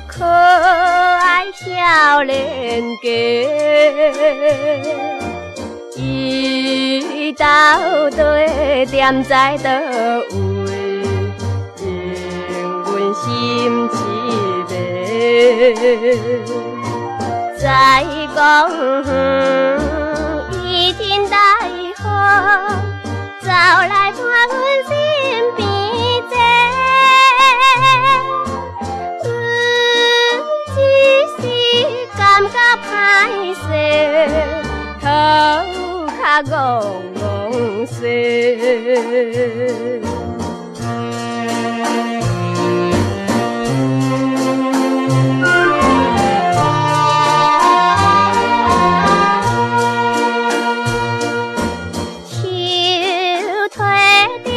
可爱少年家，伊到底踮在倒位，令阮心痴迷。再讲伊真来好，走来伴阮身边坐。感觉歹势，头壳戆戆势。手推着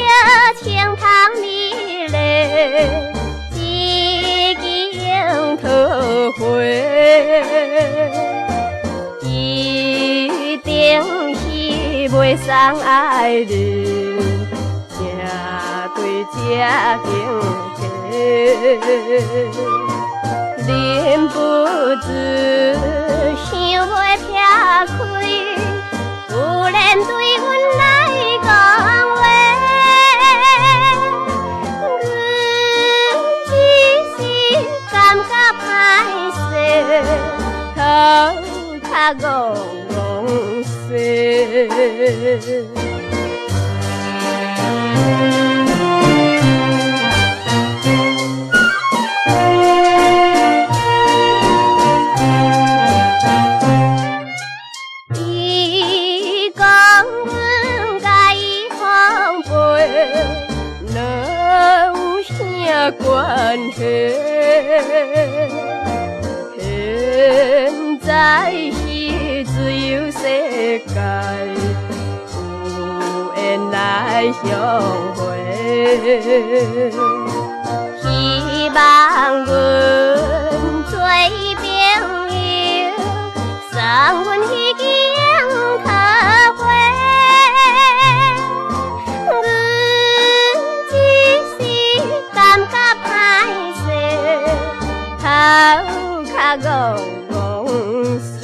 青塘米粒，一枝樱桃花。一定是袂送爱人，正对这境界，忍不住想要撇开，有人对阮来讲话，阮只是感觉歹势。头壳戆戆势。伊讲阮甲伊奉陪，哪有啥关系？现在是自由世界，有缘来相会。希望阮做伊朋友，送阮迄支樱桃花。阮只是感觉歹势，头壳戆戆势。